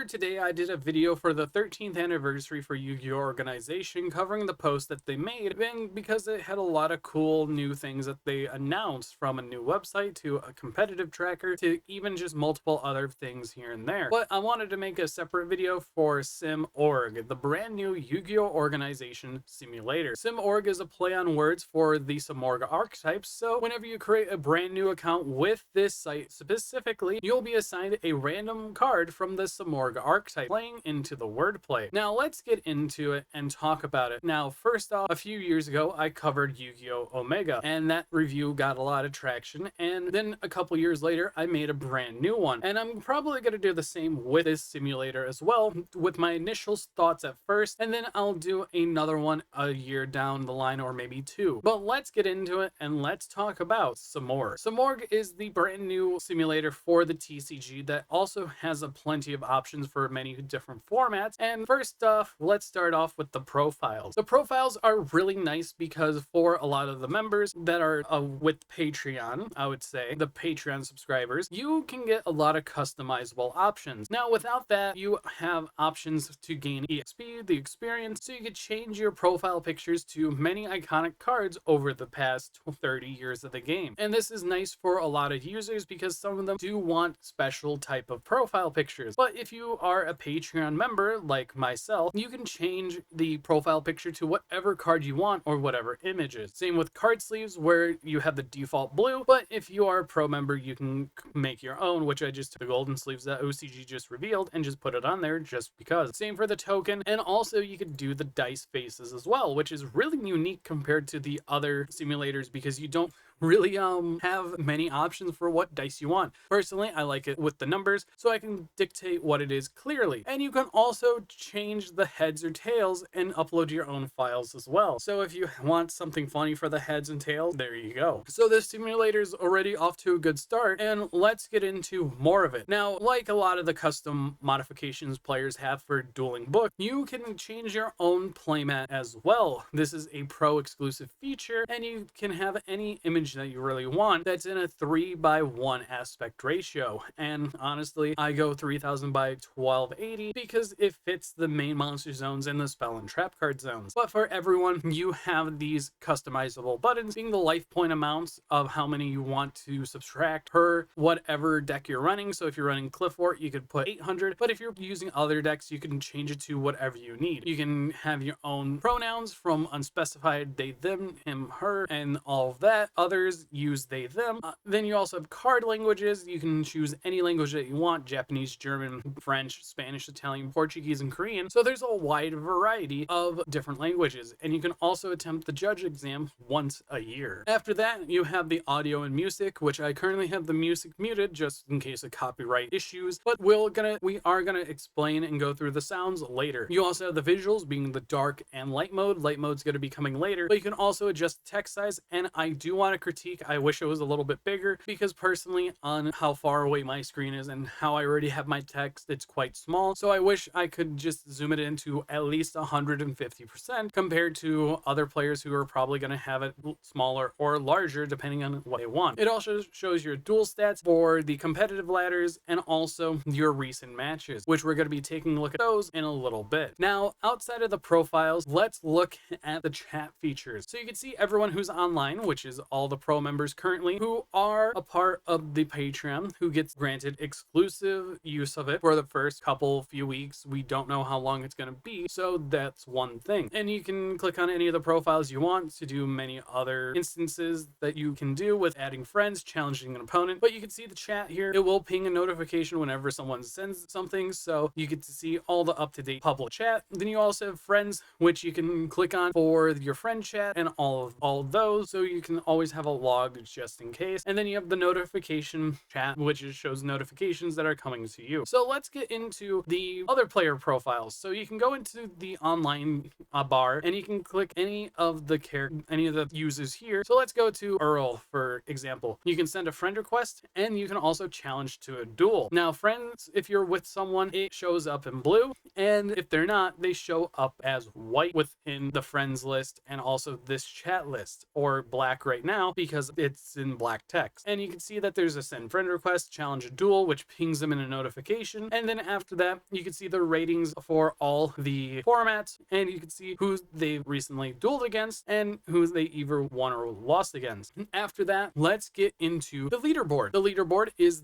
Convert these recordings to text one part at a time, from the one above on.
Earlier today, I did a video for the 13th anniversary for Yu-Gi-Oh! Organization covering the post that they made, and because it had a lot of cool new things that they announced, from a new website to a competitive tracker to even just multiple other things here and there. But I wanted to make a separate video for SimOrg, the brand new Yu-Gi-Oh! Organization simulator. SimOrg is a play on words for the SimOrg archetypes, so whenever you create a brand new account with this site specifically, you'll be assigned a random card from the SimOrg archetype, playing into the wordplay. Now let's get into it and talk about it. Now first off, a few years ago I covered Yu-Gi-Oh! Omega, and that review got a lot of traction, and then a couple years later I made a brand new one, and I'm probably going to do the same with this simulator as well, with my initial thoughts at first, and then I'll do another one a year down the line, or maybe two. But let's get into it and let's talk about SimOrg. SimOrg is the brand new simulator for the TCG that also has a plenty of options for many different formats. And first off, let's start off with the profiles. The profiles are really nice because for a lot of the members that are with Patreon, I would say the Patreon subscribers, you can get a lot of customizable options. Now without that, you have options to gain EXP, the experience, so you could change your profile pictures to many iconic cards over the past 30 years of the game. And this is nice for a lot of users because some of them do want special type of profile pictures. But if you are a Patreon member like myself, you can change the profile picture to whatever card you want or whatever images. Same with card sleeves, where you have the default blue, but if you are a pro member, you can make your own, which I just took the golden sleeves that OCG just revealed and just put it on there just because. Same for the token, and also you could do the dice faces as well, which is really unique compared to the other simulators because you don't really have many options for what dice you want. Personally, I like it with the numbers, so I can dictate what it is clearly. And you can also change the heads or tails and upload your own files as well. So if you want something funny for the heads and tails, there you go. So this simulator is already off to a good start, and let's get into more of it. Now, like a lot of the custom modifications players have for Dueling Book, you can change your own playmat as well. This is a pro exclusive feature, and you can have any image that you really want that's in a 3:1 aspect ratio. And honestly, I go 3000 by 1280 because it fits the main monster zones and the spell and trap card zones. But for everyone, you have these customizable buttons, being the life point amounts of how many you want to subtract per whatever deck you're running. So if you're running Cliff Fort, you could put 800, but if you're using other decks, you can change it to whatever you need. You can have your own pronouns from unspecified, they, them, him, her, and all of that. Others use they, them. Then you also have card languages. You can choose any language that you want: Japanese, German, French, Spanish, Italian, Portuguese, and Korean. So there's a wide variety of different languages, and you can also attempt the judge exam once a year. After that, you have the audio and music, which I currently have the music muted just in case of copyright issues, but we are gonna explain and go through the sounds later. You also have the visuals, being the dark and light mode. Light mode's gonna be coming later, but you can also adjust the text size, and I do want to critique, I wish it was a little bit bigger, because personally, on how far away my screen is and how I already have my text, it's quite small. So I wish I could just zoom it into at least 150% compared to other players who are probably going to have it smaller or larger depending on what they want. It also shows your duel stats for the competitive ladders and also your recent matches, which we're going to be taking a look at those in a little bit. Now, outside of the profiles, let's look at the chat features. So you can see everyone who's online, which is all the pro members currently who are a part of the Patreon, who gets granted exclusive use of it for the first few weeks. We don't know how long it's going to be, so that's one thing. And you can click on any of the profiles you want to do many other instances that you can do with adding friends, challenging an opponent. But you can see the chat here. It will ping a notification whenever someone sends something, so you get to see all the up-to-date public chat. Then you also have friends, which you can click on for your friend chat and all of those, so you can always have a log just in case. And then you have the notification chat, which shows notifications that are coming to you. So let's get into the other player profiles. So you can go into the online bar and you can click any of the users here. So let's go to Earl, for example. You can send a friend request and you can also challenge to a duel. Now friends, if you're with someone, it shows up in blue, and if they're not, they show up as white within the friends list and also this chat list, or black right now now because it's in black text. And you can see that there's a send friend request, challenge a duel, which pings them in a notification. And then after that, you can see the ratings for all the formats, and you can see who they've recently dueled against and who they either won or lost against. After that, let's get into the leaderboard. The leaderboard is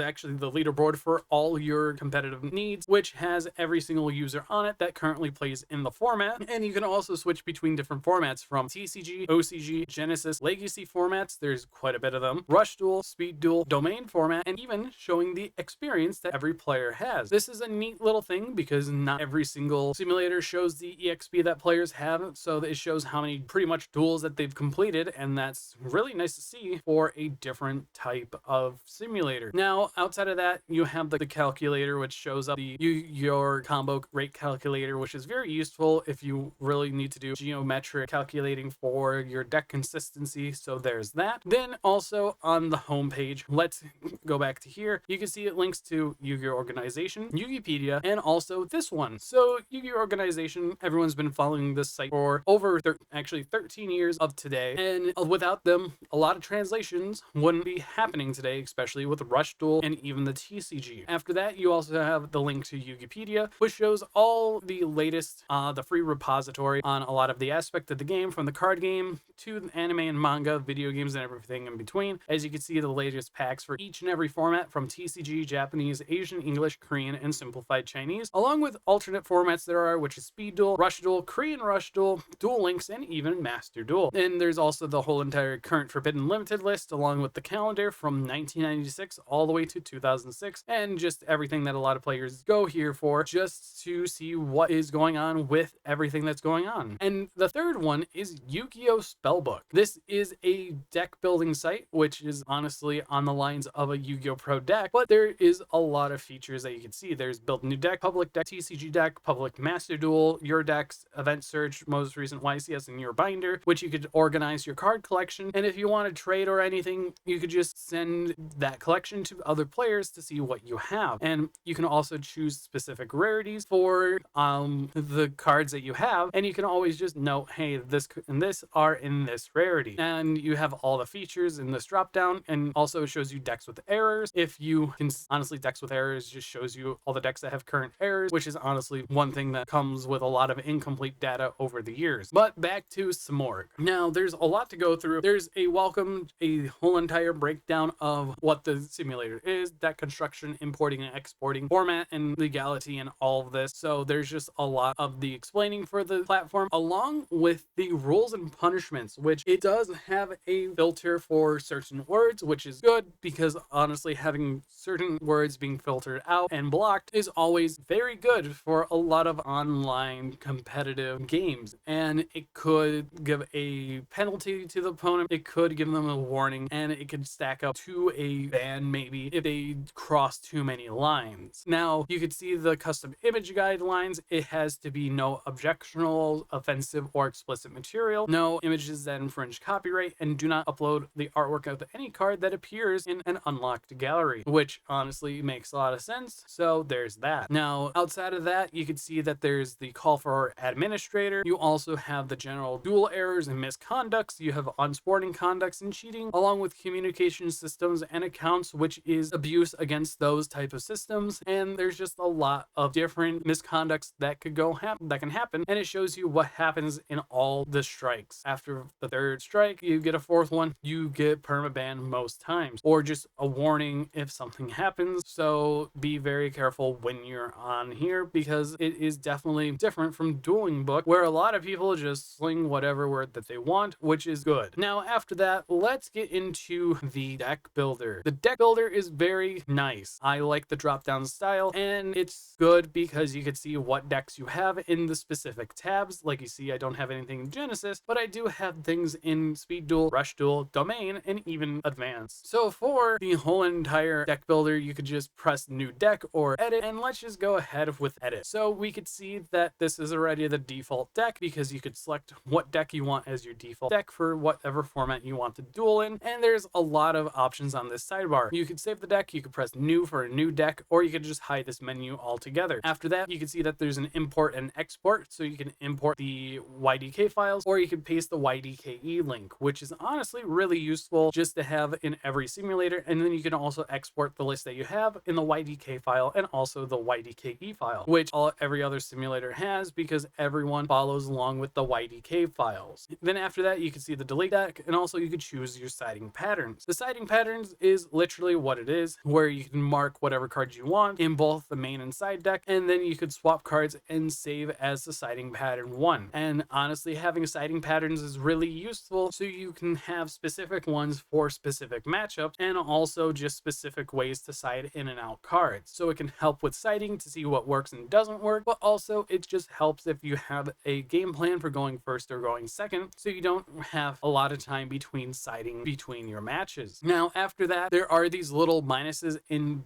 actually the leaderboard for all your competitive needs, which has every single user on it that currently plays in the format. And you can also switch between different formats from TCG, OCG, Genesis, Legacy formats. There's quite a bit of them. Rush Duel, Speed Duel, Domain format, and even showing the experience that every player has. This is a neat little thing because not every single simulator shows the EXP that players have, so it shows how many pretty much duels that they've completed, and that's really nice to see for a different type of simulator. Now, outside of that, you have the calculator, which shows up your combo rate calculator, which is very useful if you really need to do geometric calculating for your deck consistency. So there's that. Then also on the home page, let's go back to here. You can see it links to Yu-Gi-Oh! Organization, Yugipedia, and also this one. So Yu-Gi-Oh! Organization, everyone's been following this site for over 13 years of today, and without them, a lot of translations wouldn't be happening today, especially with Rush Duel and even the TCG. After that, you also have the link to Yugipedia, which shows all the latest, the free repository on a lot of the aspect of the game, from the card game to the anime and manga, video games, and everything in between. As you can see, the latest packs for each and every format, from TCG, Japanese, Asian, English, Korean, and simplified Chinese, along with alternate formats there are, which is Speed Duel, Rush Duel, Korean Rush Duel, Duel Links, and even Master Duel. And there's also the whole entire current Forbidden Limited list, along with the calendar from 1996 all the way to 2006, and just everything that a lot of players go here for, just to see what is going on with everything that's going on. And the third one is Yu-Gi-Oh! Spellbook. This is a deck building site, which is honestly on the lines of a Yu-Gi-Oh! Pro deck, but there is a lot of features that you can see. There's build new deck, public deck, TCG deck, public master duel, your decks, event search, most recent YCS, and your binder, which you could organize your card collection. And if you want to trade or anything, you could just send that collection to other players to see what you have. And you can also choose specific rarities for the cards that you have, and you can always just note, hey, this and this are in this rarity. And you have all the features in this drop down, and also it shows you decks with errors. If you can, honestly, decks with errors just shows you all the decks that have current errors, which is honestly one thing that comes with a lot of incomplete data over the years. But back to SimOrg. Now, there's a lot to go through. There's a whole entire breakdown of what the simulator is, deck construction, importing and exporting, format and legality, and all of this. So there's just a lot of the explaining for the platform, along with the rules and punishments, which it does have a filter for certain words, which is good, because honestly, having certain words being filtered out and blocked is always very good for a lot of online competitive games. And it could give a penalty to the opponent, it could give them a warning, and it could stack up to a ban maybe if they cross too many lines. Now, you could see the custom image guidelines. It has to be no objectionable, offensive, or explicit material, no images that infringe copyright, and do not upload the artwork of any card that appears in an unlocked gallery, which honestly makes a lot of sense. So there's that. Now, outside of that, you can see that there's the call for administrator. You also have the general dual errors and misconducts. You have unsporting conducts and cheating, along with communication systems and accounts, which is abuse against those type of systems. And there's just a lot of different misconducts that could that can happen, and it shows you what happens in all the strikes. After the third strike, you get a fourth one, you get permaban most times, or just a warning if something happens. So be very careful when you're on here, because it is definitely different from Dueling Book, where a lot of people just sling whatever word that they want, which is good. Now, after that, let's get into the deck builder. The deck builder is very nice. I like the drop-down style, and it's good because you can see what decks you have in the specific tabs. Like you see, I don't have anything in Genesis, but I do have things in Speed Duel, Rush Duel, Domain, and even Advanced. So for the whole entire deck builder, you could just press new deck or edit, and let's just go ahead with edit. So we could see that this is already the default deck, because you could select what deck you want as your default deck for whatever format you want to duel in, and there's a lot of options on this sidebar. You could save the deck, you could press new for a new deck, or you could just hide this menu altogether. After that, you can see that there's an import and export, so you can import the YDK files, or you can paste the YDK YDKE link, which is honestly really useful just to have in every simulator. And then you can also export the list that you have in the YDK file and also the YDKE file, which every other simulator has because everyone follows along with the YDK files. Then after that, you can see the delete deck, and also you can choose your siding patterns. The siding patterns is literally what it is, where you can mark whatever cards you want in both the main and side deck, and then you could swap cards and save as the siding pattern 1. And honestly, having siding patterns is really useful, so you can have specific ones for specific matchups, and also just specific ways to side in and out cards. So it can help with siding to see what works and doesn't work, but also it just helps if you have a game plan for going first or going second, so you don't have a lot of time between siding between your matches. Now, after that, there are these little minuses in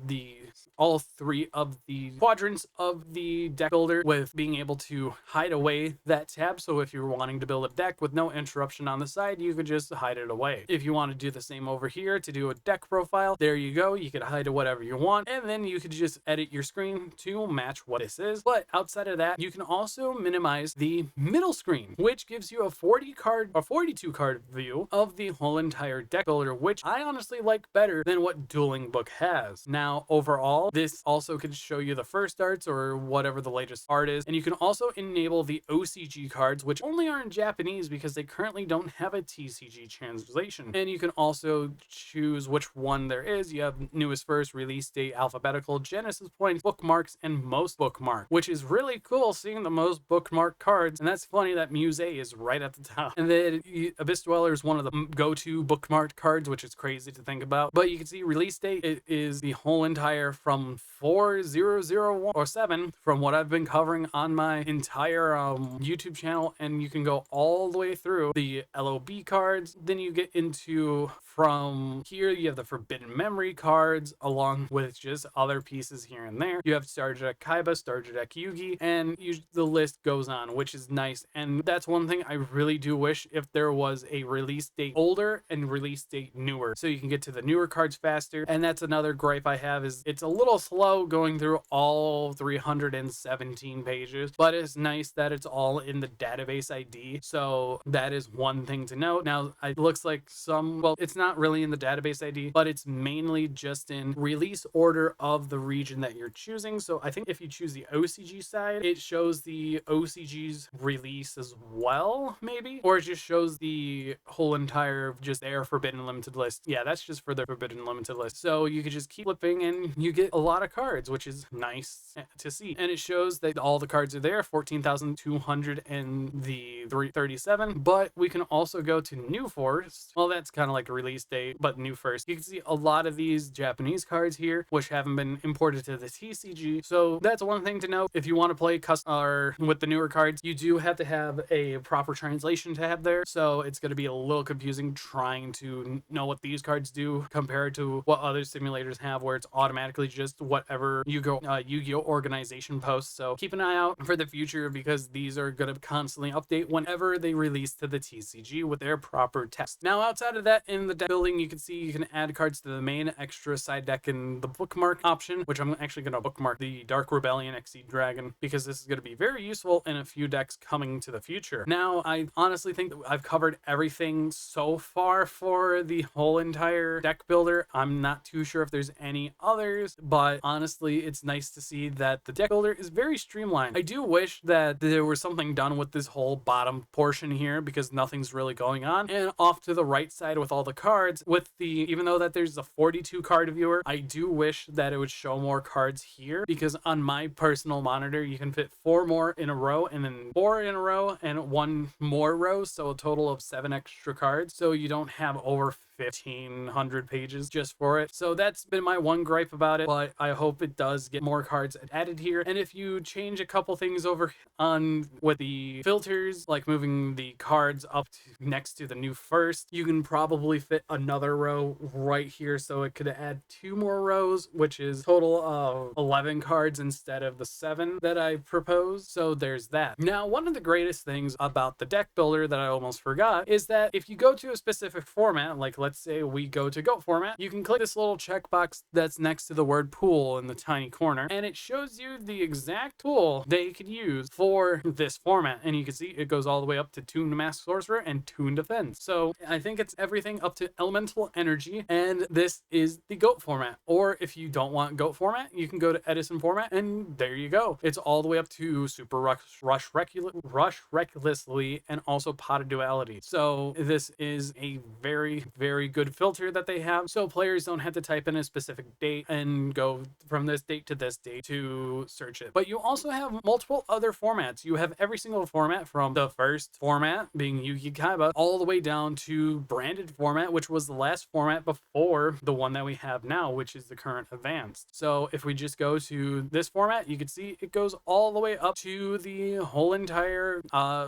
all 3 of the quadrants of the deck builder, with being able to hide away that tab. So if you're wanting to build a deck with no interruption on the side, you could just hide it away. If you want to do the same over here to do a deck profile, there you go. You could hide whatever you want, and then you could just edit your screen to match what this is. But outside of that, you can also minimize the middle screen, which gives you a 42 card view of the whole entire deck builder, which I honestly like better than what Dueling Book has. Now, overall, this also can show you the first arts or whatever the latest art is, and you can also enable the OCG cards, which only are in Japanese because they currently don't have a TCG translation. And you can also choose which one there is. You have newest first, release date, alphabetical, genesis points, bookmarks, and most bookmark, which is really cool seeing the most bookmark cards. And that's funny that Muse is right at the top. And then Abyss Dweller is one of the go-to bookmarked cards, which is crazy to think about. But you can see release date, it is the whole entire from 4001 or 7 from what I've been covering on my entire YouTube channel, and you can go all the way through the LOB cards. Then you get into, from here, you have the Forbidden Memory cards along with just other pieces here and there. You have Starter Deck Kaiba, Starter Deck Yugi, and the list goes on, which is nice. And that's one thing I really do wish, if there was a release date older and release date newer, so you can get to the newer cards faster. And that's another gripe I have, is it's a little slow going through all 317 pages, but it's nice that it's all in the database ID. So that is one thing to note. Now, it looks like well, it's not really in the database ID, but it's mainly just in release order of the region that you're choosing. So I think if you choose the OCG side, it shows the OCG's release as well, maybe, or it just shows the whole entire just their Forbidden Limited list. Yeah, that's just for the Forbidden Limited list. So you could just keep flipping and you get a lot of cards, which is nice to see. And it shows that all the cards are there, 14,200 and the 337. But we can also go to New Forest. Well, that's kind of like a release date, but New First. You can see a lot of these Japanese cards here, which haven't been imported to the TCG. So that's one thing to note. If you want to play custom with the newer cards, you do have to have a proper translation to have there. So it's going to be a little confusing trying to know what these cards do compared to what other simulators have, where it's automatically just whatever Yu-Gi-Oh organization posts. So keep an eye out for the future, because these are going to constantly update whenever they release to the TCG with their proper text. Now, outside of that, in the deck building, you can see you can add cards to the main, extra, side deck, and the bookmark option, which I'm actually going to bookmark the Dark Rebellion Exceed Dragon, because this is going to be very useful in a few decks coming to the future. Now, I honestly think that I've covered everything so far for the whole entire deck builder. I'm not too sure if there's any others, but honestly, it's nice to see that the deck builder is very streamlined. I do wish that there was something done with this whole bottom portion here, because nothing's really going on. And off to the right side with all the cards, even though that there's a 42 card viewer, I do wish that it would show more cards here, because on my personal monitor, you can fit 4 more in a row, and then 4 in a row, and 1 more row, so a total of 7 extra cards. So you don't have over 1,500 pages just for it. So that's been my one gripe about it, but I hope it does get more cards added here. And if you change a couple things over on with the filters, like moving the cards up next to the New First, you can probably fit another row right here, so it could add 2 more rows, which is total of 11 cards instead of the 7 that I proposed. So there's that. Now, one of the greatest things about the deck builder that I almost forgot is that if you go to a specific format, like let's let's say we go to GOAT format, you can click this little checkbox that's next to the word pool in the tiny corner, and it shows you the exact tool that you could use for this format. And you can see it goes all the way up to Tuned Mask Sorcerer and Tuned Defense. So I think it's everything up to Elemental Energy, and this is the GOAT format. Or if you don't want GOAT format, you can go to Edison format, and there you go. It's all the way up to Super Rush Recklessly, and also Pot of Duality. So this is a very, very good filter that they have, so players don't have to type in a specific date and go from this date to this date to search it. But you also have multiple other formats. You have every single format, from the first format being Yu-Gi Kaiba all the way down to branded format, which was the last format before the one that we have now, which is the current advanced. So if we just go to this format, you can see it goes all the way up to the whole entire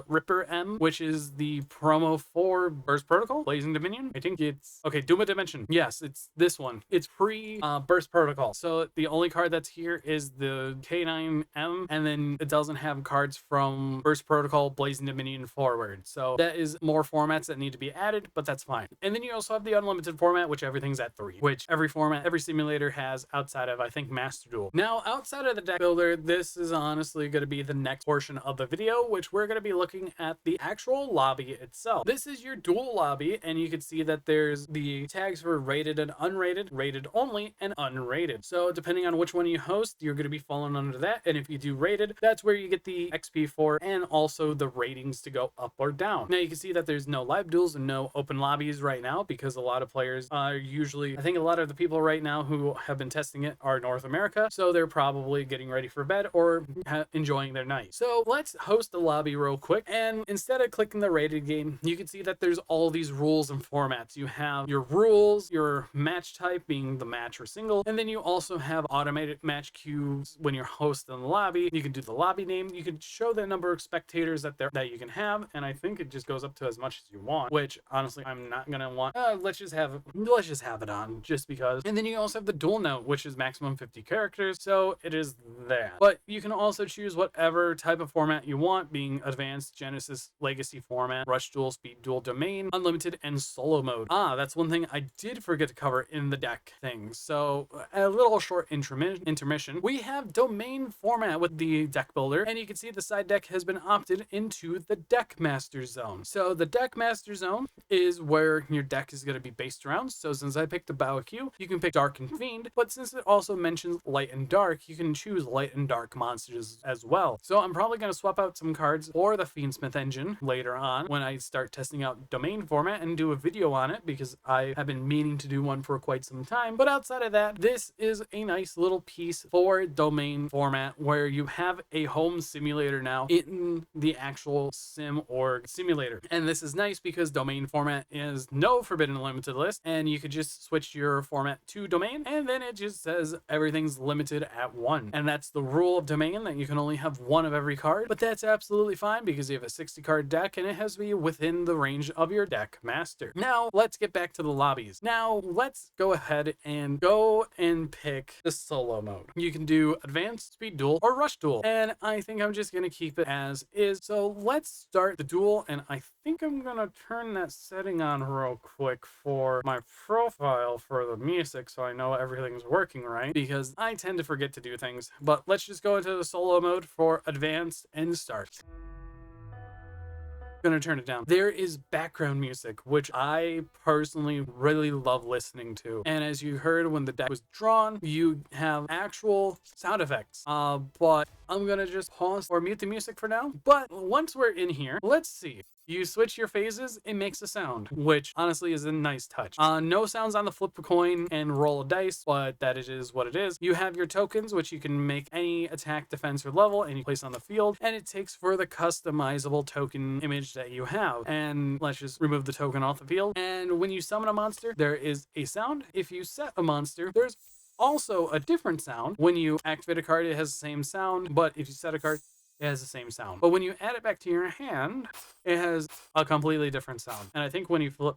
Ripper M, which is the promo for Burst Protocol, Blazing Dominion. I think it's okay, Duma Dimension. Yes, it's this one. It's pre Burst Protocol. So the only card that's here is the K9M, and then it doesn't have cards from Burst Protocol, Blazing Dominion forward. So that is more formats that need to be added, but that's fine. And then you also have the unlimited format, which everything's at 3, which every format, every simulator has outside of, I think, Master Duel. Now, outside of the deck builder, this is honestly going to be the next portion of the video, which we're going to be looking at the actual lobby itself. This is your duel lobby, and you can see that there's the tags for rated and unrated, rated only, and unrated. So depending on which one you host, you're going to be falling under that. And if you do rated, that's where you get the XP for, and also the ratings to go up or down. Now you can see that there's no live duels and no open lobbies right now, because a lot of players are usually, I think a lot of the people right now who have been testing it are North America, so they're probably getting ready for bed or enjoying their night. So let's host the lobby real quick, and instead of clicking the rated game, you can see that there's all these rules and formats. You have your rules, your match type being the match or single, and then you also have automated match queues when you're hosting the lobby. You can do the lobby name, you can show the number of spectators that you can have, and I think it just goes up to as much as you want, which honestly I'm not gonna want. Let's just have it on, just because. And then you also have the dual note, which is maximum 50 characters, so it is that. But you can also choose whatever type of format you want, being advanced, Genesis, legacy format, rush duel, speed duel, domain, unlimited, and solo mode. That's one thing I did forget to cover in the deck things. So a little short intermission. We have domain format with the deck builder, and you can see the side deck has been opted into the deck master zone. So the deck master zone is where your deck is going to be based around. So since I picked the Baoq, you can pick Dark and Fiend, but since it also mentions light and dark, you can choose light and dark monsters as well. So I'm probably going to swap out some cards for the Fiendsmith engine later on when I start testing out domain format and do a video on it, because I have been meaning to do one for quite some time. But outside of that, this is a nice little piece for domain format where you have a home simulator now in the actual SimOrg simulator. And this is nice because domain format is no forbidden limited list, and you could just switch your format to domain, and then it just says everything's limited at 1. And that's the rule of domain, that you can only have 1 of every card, but that's absolutely fine because you have a 60 card deck and it has to be within the range of your deck master. Now let's get back to the lobbies. Now let's go ahead and pick the solo mode. You can do advanced, speed duel, or rush duel, and I think I'm just gonna keep it as is. So let's start the duel, and I think I'm gonna turn that setting on real quick for my profile for the music so I know everything's working right, because I tend to forget to do things. But let's just go into the solo mode for advanced and start. Gonna turn it down. There is background music, which I personally really love listening to, and as you heard when the deck was drawn, you have actual sound effects, but I'm gonna just pause or mute the music for now. But once we're in here, let's see. You switch your phases, it makes a sound, which honestly is a nice touch. No sounds on the flip a coin and roll a dice, but that is what it is. You have your tokens, which you can make any attack, defense, or level, and you place on the field, and it takes for the customizable token image that you have. And let's just remove the token off the field. And when you summon a monster, there is a sound. If you set a monster, there's also a different sound. When you activate a card, it has the same sound, but if you set a card, it has the same sound. But when you add it back to your hand, it has a completely different sound. And I think when you flip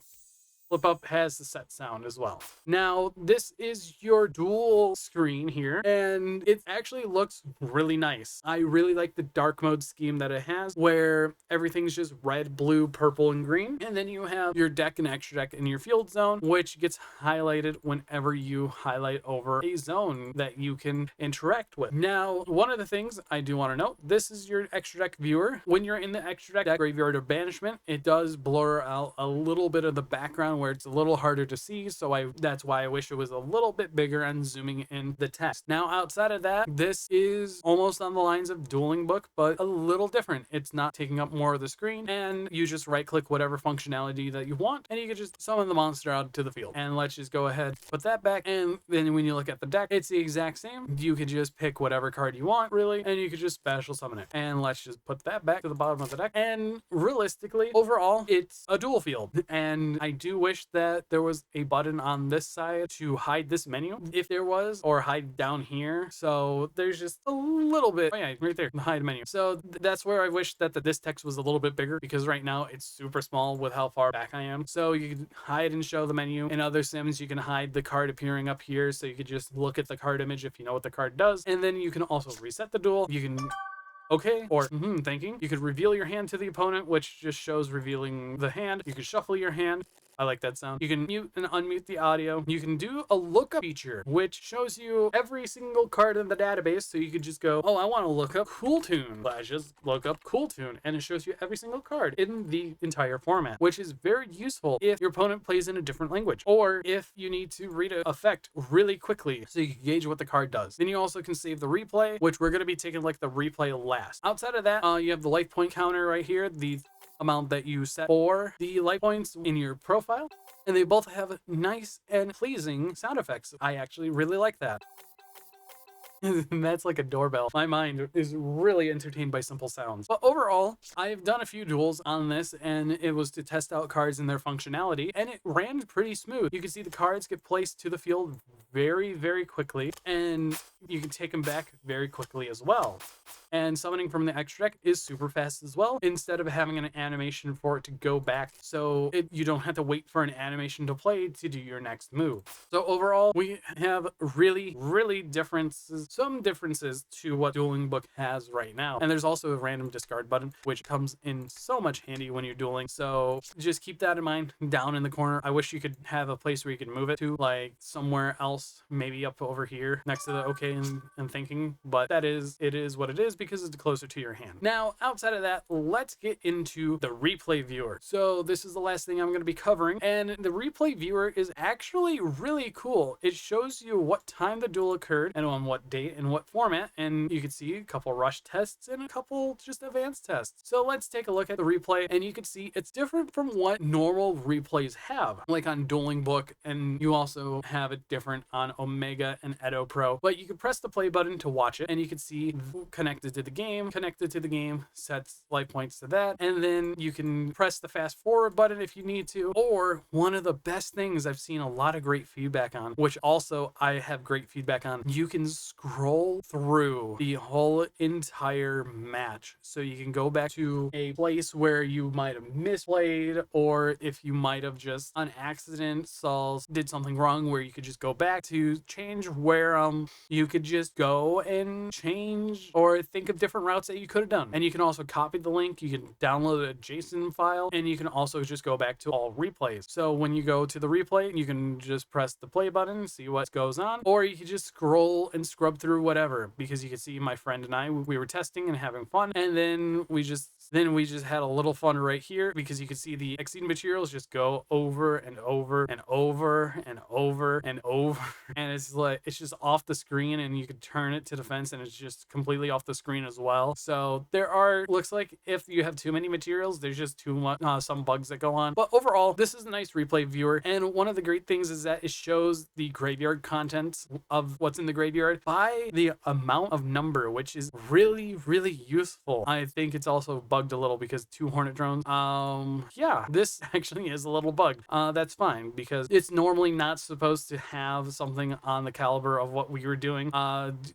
flip up has the set sound as well. Now, this is your dual screen here, and it actually looks really nice. I really like the dark mode scheme that it has, where everything's just red, blue, purple, and green. And then you have your deck and extra deck in your field zone, which gets highlighted whenever you highlight over a zone that you can interact with. Now, one of the things I do want to note, this is your extra deck viewer. When you're in the extra deck graveyard or banishment, it does blur out a little bit of the background where it's a little harder to see, so that's why I wish it was a little bit bigger and zooming in the text. Now, outside of that, this is almost on the lines of Dueling Book, but a little different. It's not taking up more of the screen, and you just right click whatever functionality that you want, and you can just summon the monster out to the field. And let's just go ahead, put that back, and then when you look at the deck, it's the exact same. You could just pick whatever card you want, really, and you could just special summon it. And let's just put that back to the bottom of the deck, and realistically, overall, it's a dual field. And I do wish that there was a button on this side to hide this menu, if there was, or hide down here. So there's just a little bit, oh yeah, right there, the hide menu. So that's where I wish that this text was a little bit bigger, because right now it's super small with how far back I am. So you can hide and show the menu. In other sims, you can hide the card appearing up here, so you could just look at the card image if you know what the card does. And then you can also reset the duel. You can okay, or thinking. You could reveal your hand to the opponent, which just shows revealing the hand. You could shuffle your hand. I like that sound. You can mute and unmute the audio. You can do a lookup feature, which shows you every single card in the database. So you could just go, oh, I want to look up Cool Tune. Just look up Cool Tune, and it shows you every single card in the entire format, which is very useful if your opponent plays in a different language, or if you need to read an effect really quickly so you can gauge what the card does. Then you also can save the replay, which we're going to be taking like the replay last. Outside of that, you have the life point counter right here, the amount that you set for the life points in your profile, and they both have nice and pleasing sound effects. I actually really like that. And that's like a doorbell. My mind is really entertained by simple sounds. But overall, I've done a few duels on this, and it was to test out cards and their functionality, and it ran pretty smooth. You can see the cards get placed to the field very, very quickly, and you can take them back very quickly as well. And summoning from the extra deck is super fast as well, instead of having an animation for it to go back, so you don't have to wait for an animation to play to do your next move. So overall, we have really, really some differences to what Dueling Book has right now. And there's also a random discard button, which comes in so much handy when you're dueling. So just keep that in mind down in the corner. I wish you could have a place where you could move it to, like somewhere else, maybe up over here next to the okay and thinking, but it is what it is, because it's closer to your hand. Now, outside of that, let's get into the replay viewer. So this is the last thing I'm going to be covering, and the replay viewer is actually really cool. It shows you what time the duel occurred and on what date and what format, and you can see a couple rush tests and a couple just advanced tests. So let's take a look at the replay, and you can see it's different from what normal replays have, like on Dueling Book, and you also have it different on Omega and Edo Pro. But you can press the play button to watch it, and you can see connected to the game, sets life points to that, and then you can press the fast forward button if you need to. Or one of the best things I've seen a lot of great feedback on, which also I have great feedback on, you can scroll through the whole entire match. So you can go back to a place where you might have misplayed, or if you might have just on accident did something wrong, where you could just go back to change where you could just go and change or think of different routes that you could have done. And you can also copy the link, you can download a JSON file, and you can also just go back to all replays. So when you go to the replay, you can just press the play button, see what goes on, or you can just scroll and scrub through whatever, because you can see my friend and I, we were testing and having fun, and then we just had a little fun right here, because you can see the exceed materials just go over and over and over and over and over, and it's like it's just off the screen, and you can turn it to defense, and it's just completely off the screen as well. So looks like if you have too many materials, there's just too much some bugs that go on. But overall, this is a nice replay viewer, and one of the great things is that it shows the graveyard content of what's in the graveyard by the amount of number, which is really, really useful. I think it's also bugged a little because 2 Hornet drones. Yeah, this actually is a little bugged. That's fine, because it's normally not supposed to have something on the caliber of what we were doing.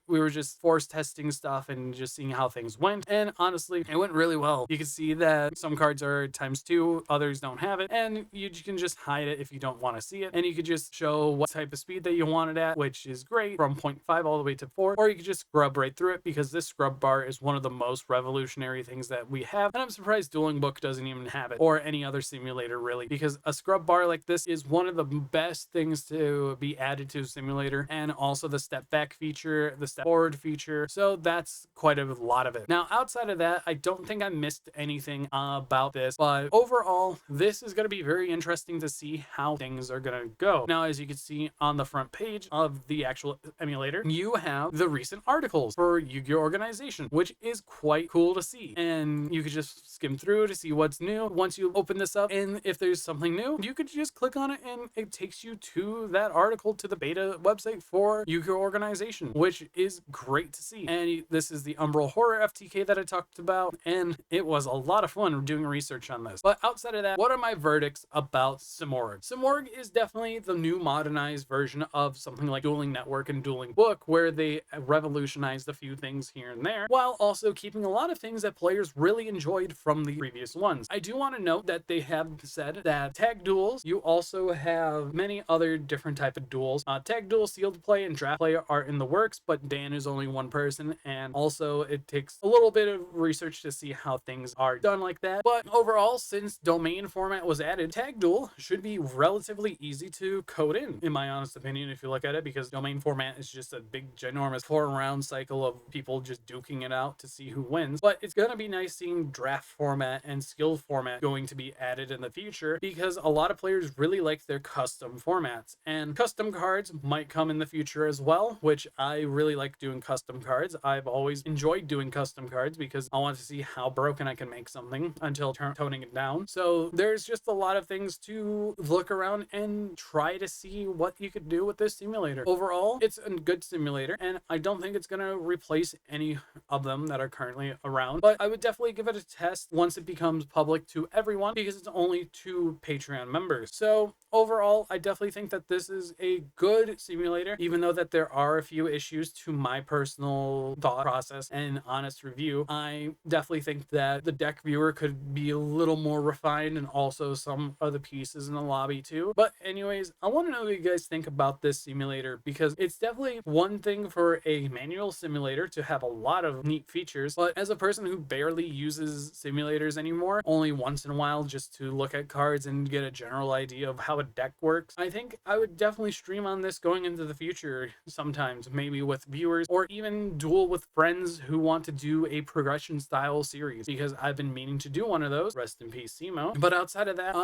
We were just force testing stuff and just seeing how things went. And honestly, it went really well. You can see that some cards are ×2, others don't have it, and you can just hide it if you don't want to see it. And you could just show what type of speed that you want it at, which is great, from 0.5 all the way to 4, or you could just scrub right through it, because this scrub bar is one of the most revolutionary things that we have. And I'm surprised Dueling Book doesn't even have it, or any other simulator really, because a scrub bar like this is one of the best things to be added to a simulator. And also the step back feature, the step forward feature, so that's quite a lot of it. Now outside of that, I don't think I missed anything about this, but overall this is going to be very interesting to see how things are going to go. Now, as you can see on the front page of the actual emulator, you have the recent articles for Yu-Gi-Oh! Organization, which is quite cool to see. And you could just skim through to see what's new. Once you open this up, and if there's something new, you could just click on it and it takes you to that article, to the beta website for Yu-Gi-Oh! Organization, which is great to see. And this is the Umbral Horror FTK that I talked about, and it was a lot of fun doing research on this. But outside of that, what are my verdicts about SimOrg? SimOrg is definitely the new modernized version of something like Dueling Network and Dueling Book, where they revolutionized a few things here and there, while also keeping a lot of things that players really enjoyed from the previous ones. I do want to note that they have said that tag duels, you also have many other different type of duels. Tag duel, sealed play, and draft play are in the works, but Dan is only one person, and also it takes a little bit of research to see how things are done like that. But overall, since domain format was added, tag duel should be relatively easy to code in my honest opinion, if you look at it, because domain format is just a big ginormous 4-round cycle of people just duking it out to see who wins. But it's gonna be nice seeing draft format and skill format going to be added in the future, because a lot of players really like their custom formats, and custom cards might come in the future as well, which I really like doing custom cards. I've always enjoyed doing custom cards because I want to see how broken I can make something until toning it down. So there's just a lot of things to look around and try to see what you could do with this simulator. Overall, it's a good simulator, and I don't think it's going to replace any of them that are currently around, but I would definitely give it a test once it becomes public to everyone, because it's only 2 Patreon members. So overall, I definitely think that this is a good simulator, even though that there are a few issues to my personal thought process and honest review. I definitely think that the deck viewer could be a little more refined, and also some of the pieces in the lobby too. But anyways, I want to know what you guys think about this simulator, because it's definitely one thing for a manual simulator to have a lot of neat features, but as a person who barely uses simulators anymore, only once in a while just to look at cards and get a general idea of how a deck works, I think I would definitely stream on this going into the future sometimes, maybe with viewers, or even duel with friends who want to do a progression style series, because I've been meaning to do one of those. Rest in peace, Simo. But outside of that,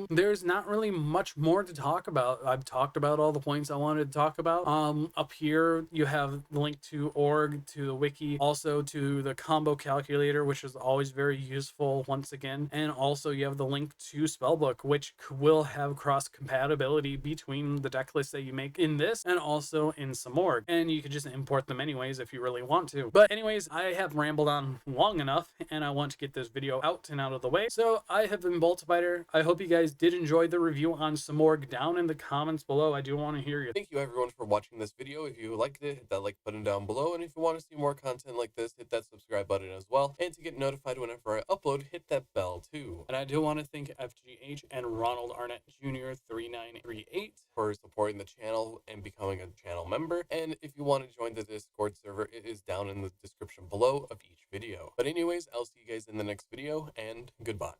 there's not really much more to talk about. I've talked about all the points I wanted to talk about. Up here you have the link to org, to the wiki, also to the combo calculator, which is always very useful once again, and also you have the link to Spellbook, which will have cross compatibility between the deck lists that you make in this and also in SimOrg, and you could just import them anyways if you really want to. But anyways, I have rambled on long enough, and I want to get this video out and out of the way. So I have been BoltSpider. I hope you guys did enjoy the review on SimOrg. Down in the comments below, I do want to hear you. Thank you everyone for watching this video. If you liked it, hit that like button down below, and if you want to see more content like this, hit that subscribe button as well. And to get notified whenever I upload, hit that bell too. And I do want to thank FGH and Ronald Arnett Jr. 3938 for supporting the channel and becoming a channel member. And if you want to join the Discord server, it is down in the description below of each video. But anyways, I'll see you guys in the next video, and goodbye.